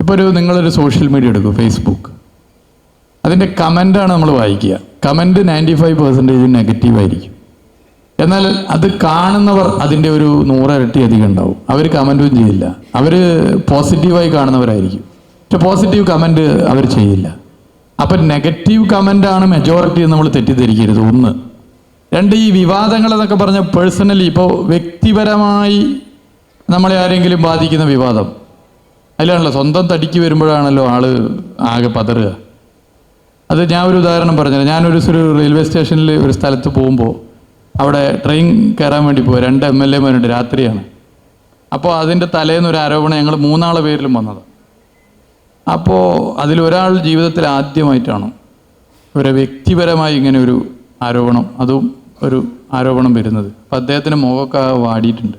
ഇപ്പോൾ നിങ്ങളൊരു social media എടുക്കും, ഫേസ്ബുക്ക്. അതിൻ്റെ കമൻ്റാണ് നമ്മൾ വായിക്കുക. കമൻറ്റ് 95% നെഗറ്റീവായിരിക്കും. എന്നാൽ അത് കാണുന്നവർ അതിൻ്റെ ഒരു 100 ഇരട്ടി അധികം ഉണ്ടാവും. അവർ കമൻറ്റും ചെയ്യില്ല. അവർ പോസിറ്റീവായി കാണുന്നവരായിരിക്കും. പക്ഷെ പോസിറ്റീവ് കമൻറ്റ് അവർ ചെയ്യില്ല. അപ്പം നെഗറ്റീവ് കമൻ്റാണ് മെജോറിറ്റി എന്ന് നമ്മൾ തെറ്റിദ്ധരിക്കരുത്. 1. 2, ഈ വിവാദങ്ങളെന്നൊക്കെ പറഞ്ഞ പേഴ്സണലി, ഇപ്പോൾ വ്യക്തിപരമായി നമ്മളെ ആരെങ്കിലും ബാധിക്കുന്ന വിവാദം, അതിലാണല്ലോ സ്വന്തം തടിക്ക് വരുമ്പോഴാണല്ലോ ആള് ആകെ പതറുക. അത് ഞാൻ ഒരു ഉദാഹരണം പറഞ്ഞത്. ഞാനൊരു റെയിൽവേ സ്റ്റേഷനിൽ ഒരു സ്ഥലത്ത് പോകുമ്പോൾ അവിടെ ട്രെയിൻ കയറാൻ വേണ്ടി പോയി. 2 MLA-മാരുണ്ട്, രാത്രിയാണ്. അപ്പോൾ അതിൻ്റെ തലേന്നൊരു ആരോപണം ഞങ്ങൾ 3 പേരിലും വന്നത്. അപ്പോൾ അതിലൊരാൾ ജീവിതത്തിൽ ആദ്യമായിട്ടാണ് ഒരു വ്യക്തിപരമായി ഇങ്ങനെ ഒരു ആരോപണം, അതും ഒരു ആരോപണം വരുന്നത്. അപ്പോൾ അദ്ദേഹത്തിൻ്റെ മുഖമൊക്കെ വാടിയിട്ടുണ്ട്.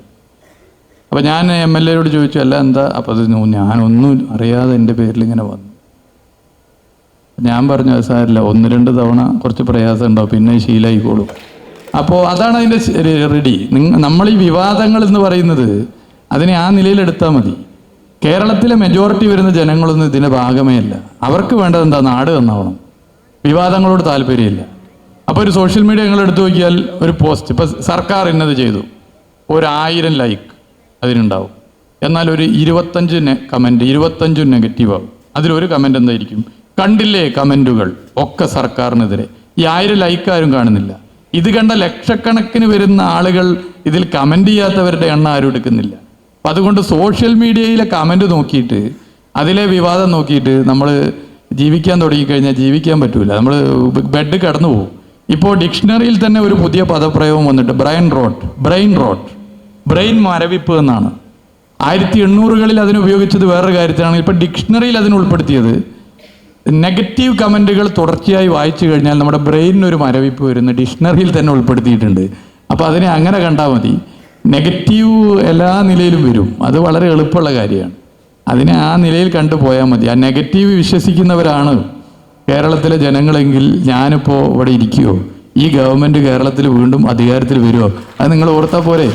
അപ്പോൾ ഞാൻ MLA-യോട് ചോദിച്ചു, അല്ല എന്താ? അപ്പോൾ അത് ഞാനൊന്നും അറിയാതെ എൻ്റെ പേരിൽ ഇങ്ങനെ വന്നു. ഞാൻ പറഞ്ഞു, അത് സാരില്ല, 1-2 തവണ കുറച്ച് പ്രയാസം ഉണ്ടാവും, പിന്നെ ശീലമായിക്കോളും. അപ്പോൾ അതാണ് അതിൻ്റെ റെഡി. നമ്മൾ ഈ വിവാദങ്ങൾ എന്ന് പറയുന്നത് അതിനെ ആ നിലയിലെടുത്താൽ മതി. കേരളത്തിലെ മെജോറിറ്റി വരുന്ന ജനങ്ങളൊന്നും ഇതിൻ്റെ ഭാഗമേ അല്ല. അവർക്ക് വേണ്ടത് എന്താ? നാട് നന്നാവണം. വിവാദങ്ങളോട് താല്പര്യമില്ല. അപ്പോൾ ഒരു സോഷ്യൽ മീഡിയ നിങ്ങൾ എടുത്തു നോക്കിയാൽ ഒരു പോസ്റ്റ്, ഇപ്പോൾ സർക്കാർ ഇന്നത് ചെയ്തു, 1000 ലൈക്ക് അതിനുണ്ടാവും. എന്നാൽ ഒരു 25 കമൻറ്റ്, 25 നെഗറ്റീവാകും. അതിലൊരു കമൻറ്റ് എന്തായിരിക്കും? കണ്ടില്ലേ കമൻറ്റുകൾ ഒക്കെ സർക്കാരിനെതിരെ. ഈ 1000 ലൈക്ക് ആരും കാണുന്നില്ല. ഇത് കണ്ട ലക്ഷക്കണക്കിന് വരുന്ന ആളുകൾ ഇതിൽ കമൻറ്റ് ചെയ്യാത്തവരുടെ എണ്ണം ആരും എടുക്കുന്നില്ല. അപ്പം അതുകൊണ്ട് സോഷ്യൽ മീഡിയയിലെ കമൻറ്റ് നോക്കിയിട്ട്, അതിലെ വിവാദം നോക്കിയിട്ട് നമ്മൾ ജീവിക്കാൻ തുടങ്ങിക്കഴിഞ്ഞാൽ ജീവിക്കാൻ പറ്റൂല. നമ്മൾ ബെഡ് കടന്നു പോകും. ഇപ്പോൾ ഡിക്ഷണറിയിൽ തന്നെ ഒരു പുതിയ പദപ്രയോഗം വന്നിട്ട് ബ്രെയിൻ മരവിപ്പ് എന്നാണ്. 1800-കളിൽ അതിനുപയോഗിച്ചത് വേറൊരു കാര്യത്തിലാണ്. ഇപ്പോൾ ഡിക്ഷണറിയിൽ അതിന് ഉൾപ്പെടുത്തിയത് നെഗറ്റീവ് കമൻറ്റുകൾ തുടർച്ചയായി വായിച്ചു കഴിഞ്ഞാൽ നമ്മുടെ ബ്രെയിനിനൊരു മരവിപ്പ് വരുന്ന ഡിക്ഷണറിയിൽ തന്നെ ഉൾപ്പെടുത്തിയിട്ടുണ്ട്. അപ്പോൾ അതിനെ അങ്ങനെ കണ്ടാൽ മതി. നെഗറ്റീവ് എല്ലാ നിലയിലും വരും. അത് വളരെ എളുപ്പമുള്ള കാര്യമാണ്. അതിനെ ആ നിലയിൽ കണ്ടുപോയാൽ മതി. ആ നെഗറ്റീവ് വിശ്വസിക്കുന്നവരാണ് കേരളത്തിലെ ജനങ്ങളെങ്കിൽ ഞാനിപ്പോൾ ഇവിടെ ഇരിക്കുമോ? ഈ ഗവൺമെൻറ് കേരളത്തിൽ വീണ്ടും അധികാരത്തിൽ വരുമോ? അത് നിങ്ങൾ ഓർത്താൽ പോരെ.